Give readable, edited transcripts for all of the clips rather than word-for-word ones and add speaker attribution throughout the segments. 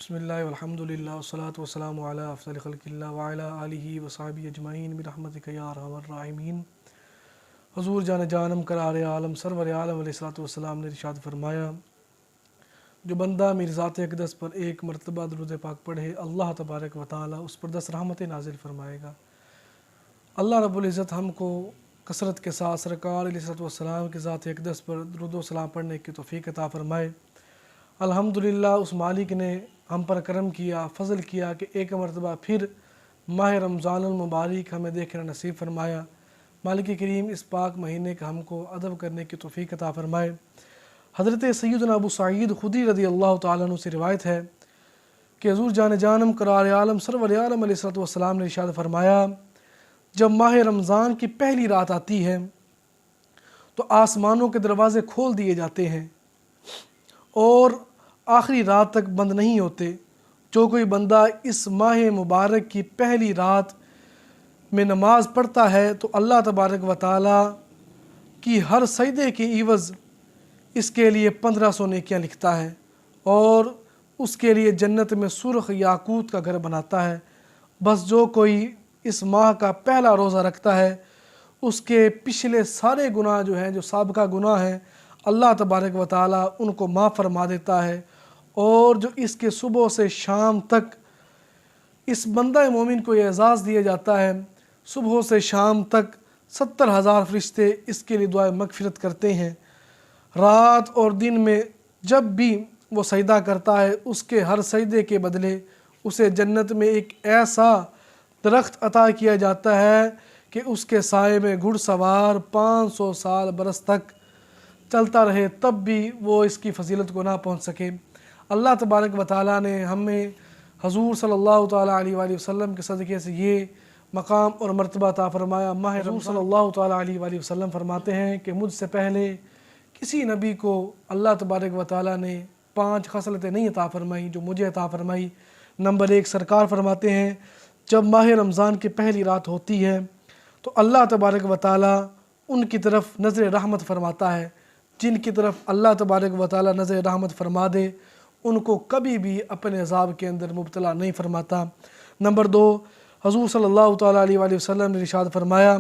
Speaker 1: بسم اللہ والحمدللہ والصلاة والسلام علی افضل خلق اللہ وعلی آلہ وصحبہ اجمعین برحمتک یا ارحم الراحمین۔ حضور جانم قرار عالم سرور عالم علیہ الصلوۃ والسلام نے ارشاد فرمایا، جو بندہ میری ذات اقدس پر ایک مرتبہ درود پاک پڑھے، اللہ تبارک و تعالی اس پر 10 رحمتیں نازل فرمائے گا۔ اللہ رب العزت ہم کو کثرت کے ساتھ سرکار علیہ الصلوۃ والسلام کی ذات اقدس پر درود و سلام پڑھنے کی توفیق عطا فرمائے۔ الحمدللہ اس مالک نے ہم پر کرم کیا، فضل کیا کہ ایک مرتبہ پھر ماہ رمضان المبارک ہمیں دیکھنا نصیب فرمایا۔ مالک کریم اس پاک مہینے کا ہم کو ادب کرنے کی توفیق عطا فرمائے۔ حضرت سیدنا ابو سعید خدری رضی اللہ تعالیٰ عنہ سے روایت ہے کہ حضور جانم قرار عالم سرور عالم علیہ الصلوۃ والسلام نے ارشاد فرمایا، جب ماہ رمضان کی پہلی رات آتی ہے تو آسمانوں کے دروازے کھول دیے جاتے ہیں اور آخری رات تک بند نہیں ہوتے۔ جو کوئی بندہ اس ماہ مبارک کی پہلی رات میں نماز پڑھتا ہے تو اللہ تبارک و تعالی کی ہر سجدے کے عوض اس کے لیے 1500 نیکیاں لکھتا ہے اور اس کے لیے جنت میں سرخ یاقوت کا گھر بناتا ہے۔ بس جو کوئی اس ماہ کا پہلا روزہ رکھتا ہے اس کے پچھلے سارے گناہ جو ہیں، جو سابقہ گناہ ہیں، اللہ تبارک و تعالی ان کو معاف فرما دیتا ہے، اور جو اس کے صبح سے شام تک اس بندہ مومن کو یہ اعزاز دیا جاتا ہے، صبح سے شام تک 70,000 فرشتے اس کے لیے دعائے مغفرت کرتے ہیں۔ رات اور دن میں جب بھی وہ سجدہ کرتا ہے اس کے ہر سجدے کے بدلے اسے جنت میں ایک ایسا درخت عطا کیا جاتا ہے کہ اس کے سائے میں گھڑ سوار 500 سال برس تک چلتا رہے، تب بھی وہ اس کی فضیلت کو نہ پہنچ سکے۔ اللہ تبارک و تعالیٰ نے ہمیں حضور صلی اللہ تعالیٰ علیہ وآلہ وسلم کے صدقے سے یہ مقام اور مرتبہ عطا فرمایا۔ حضور صلی اللہ تعالیٰ علیہ وآلہ وسلم فرماتے ہیں کہ مجھ سے پہلے کسی نبی کو اللہ تبارک و تعالیٰ نے 5 خصلتیں نہیں عطا فرمائی جو مجھے عطا فرمائی۔ نمبر 1، سرکار فرماتے ہیں جب ماہ رمضان کی پہلی رات ہوتی ہے تو اللہ تبارک و تعالیٰ ان کی طرف نظر رحمت فرماتا ہے۔ جن کی طرف اللہ تبارک و تعالیٰ نظر رحمت فرما دے ان کو کبھی بھی اپنے عذاب کے اندر مبتلا نہیں فرماتا۔ نمبر 2، حضور صلی اللہ تعالیٰ علیہ وآلہ وسلم نے ارشاد فرمایا،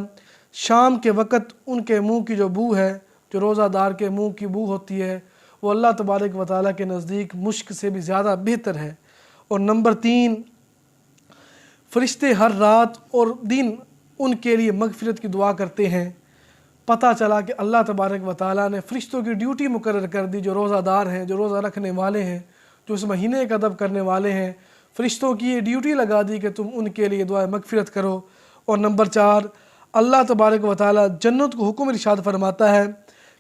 Speaker 1: شام کے وقت ان کے منہ کی جو بو ہے، جو روزہ دار کے منہ کی بو ہوتی ہے، وہ اللہ تبارک و تعالیٰ کے نزدیک مشک سے بھی زیادہ بہتر ہے۔ اور نمبر 3، فرشتے ہر رات اور دن ان کے لیے مغفرت کی دعا کرتے ہیں۔ پتہ چلا کہ اللہ تبارک و تعالیٰ نے فرشتوں کی ڈیوٹی مقرر کر دی، جو روزہ دار ہیں، جو روزہ رکھنے والے ہیں، جو اس مہینے کا ادب کرنے والے ہیں، فرشتوں کی یہ ڈیوٹی لگا دی کہ تم ان کے لیے دعائے مغفرت کرو۔ اور نمبر 4، اللہ تبارک و تعالیٰ جنت کو حکم ارشاد فرماتا ہے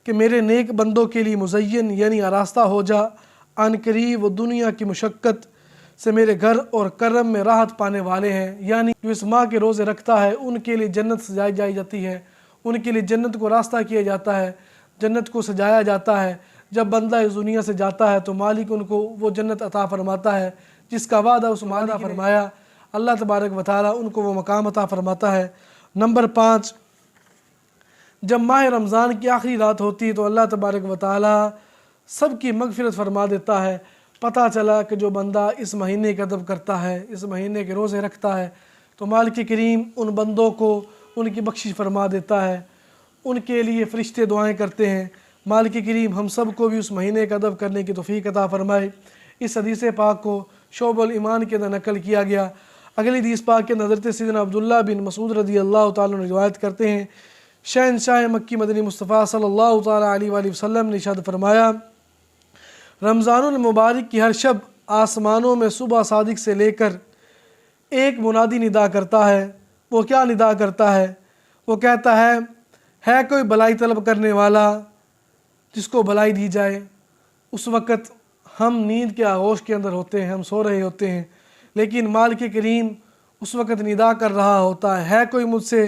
Speaker 1: کہ میرے نیک بندوں کے لیے مزین یعنی آراستہ ہو جا، عن قریب وہ دنیا کی مشقت سے میرے گھر اور کرم میں راحت پانے والے ہیں۔ یعنی جو اس ماہ کے روزے رکھتا ہے ان کے لیے جنت سجائی جائی جاتی ہے، ان کے لیے جنت کو راستہ کیا جاتا ہے، جنت کو سجایا جاتا ہے۔ جب بندہ اس دنیا سے جاتا ہے تو مالک ان کو وہ جنت عطا فرماتا ہے جس کا وعدہ اس مالک نے فرمایا۔ اللہ تبارک و تعالیٰ ان کو وہ مقام عطا فرماتا ہے۔ نمبر 5، جب ماہ رمضان کی آخری رات ہوتی ہے تو اللہ تبارک و تعالیٰ سب کی مغفرت فرما دیتا ہے۔ پتہ چلا کہ جو بندہ اس مہینے کا ادب کرتا ہے، اس مہینے کے روزے رکھتا ہے تو مالک کریم ان بندوں کو ان کی بخشش فرما دیتا ہے، ان کے لیے فرشتے دعائیں کرتے ہیں۔ مالک کریم ہم سب کو بھی اس مہینے کا ادب کرنے کی توفیق عطا فرمائے۔ اس حدیث پاک کو شعب الایمان کے اندر نقل کیا گیا۔ اگلی حدیث پاک کے حضرت سیدنا عبداللہ بن مسعود رضی اللہ تعالیٰ عنہ روایت کرتے ہیں، شہنشاہ مکی مدنی مصطفیٰ صلی اللہ تعالیٰ علیہ وآلہ وسلم نے ارشاد فرمایا، رمضان المبارک کی ہر شب آسمانوں میں صبح صادق سے لے کر ایک منادی ندا کرتا ہے۔ وہ کیا ندا کرتا ہے؟ وہ کہتا ہے کوئی بلائی طلب کرنے والا جس کو بلائی دی جائے۔ اس وقت ہم نیند کے آغوش کے اندر ہوتے ہیں، ہم سو رہے ہوتے ہیں، لیکن مالک کریم اس وقت ندا کر رہا ہوتا ہے کوئی مجھ سے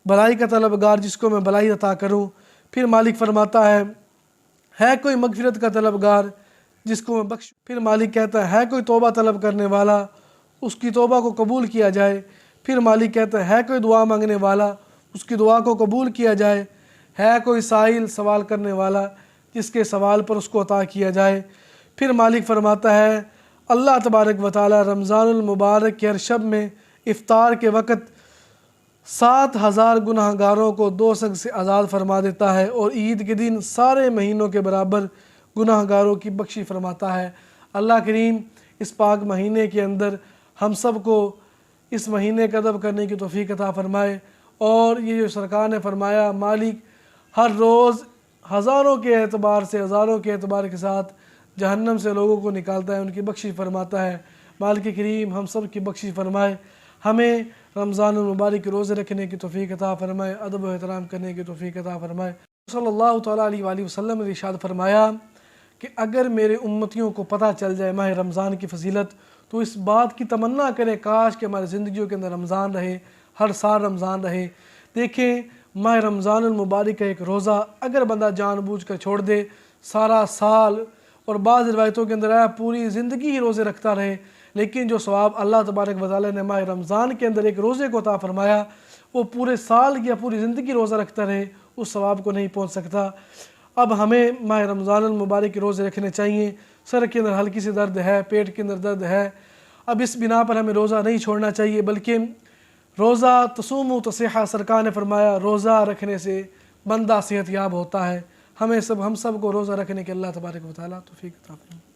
Speaker 1: بلائی کا طلبگار جس کو میں بلائی عطا کروں۔ پھر مالک فرماتا ہے کوئی مغفرت کا طلبگار جس کو میں بخشوں۔ پھر مالک کہتا ہے کوئی توبہ طلب کرنے والا اس کی توبہ کو قبول کیا جائے۔ پھر مالک کہتا ہے کوئی دعا مانگنے والا اس کی دعا کو قبول کیا جائے۔ ہے کوئی سائل سوال کرنے والا جس کے سوال پر اس کو عطا کیا جائے۔ پھر مالک فرماتا ہے اللہ تبارک و تعالی رمضان المبارک کے ہر شب میں افطار کے وقت 7,000 گناہ گاروں کو دوزخ سے آزاد فرما دیتا ہے، اور عید کے دن سارے مہینوں کے برابر گناہ گاروں کی بخشی فرماتا ہے۔ اللہ کریم اس پاک مہینے کے اندر ہم سب کو اس مہینے کا ادب کرنے کی توفیق عطا فرمائے، اور یہ جو سرکار نے فرمایا مالک ہر روز ہزاروں کے اعتبار سے، ہزاروں کے اعتبار کے ساتھ جہنم سے لوگوں کو نکالتا ہے، ان کی بخشی فرماتا ہے۔ مالک کریم ہم سب کی بخشی فرمائے، ہمیں رمضان المبارک کے روزے رکھنے کی توفیق عطا فرمائے، ادب و احترام کرنے کی توفیق عطا فرمائے۔ صلی اللہ تعالیٰ علیہ وآلہ وسلم نے ارشاد فرمایا کہ اگر میرے امتیوں کو پتہ چل جائے ماہ رمضان کی فضیلت تو اس بات کی تمنا کریں کاش کہ ہماری زندگیوں کے اندر رمضان رہے، ہر سال رمضان رہے۔ دیکھیں ماہ رمضان المبارک کا ایک روزہ اگر بندہ جان بوجھ کر چھوڑ دے، سارا سال، اور بعض روایتوں کے اندر آیا پوری زندگی ہی روزے رکھتا رہے، لیکن جو ثواب اللہ تبارک و تعالی نے ماہ رمضان کے اندر ایک روزے کو عطا فرمایا وہ پورے سال یا پوری زندگی روزہ رکھتا رہے اس ثواب کو نہیں پہنچ سکتا۔ اب ہمیں ماہ رمضان المبارک کے روزے رکھنے چاہیے۔ سر کے اندر ہلکی سی درد ہے، پیٹ کے اندر درد ہے، اب اس بنا پر ہمیں روزہ نہیں چھوڑنا چاہیے، بلکہ روزہ تصوموا تصحوا، سرکار نے فرمایا روزہ رکھنے سے بندہ صحت یاب ہوتا ہے۔ ہم سب کو روزہ رکھنے کے اللہ تبارک و تعالیٰ توفیق عطا فرمائے۔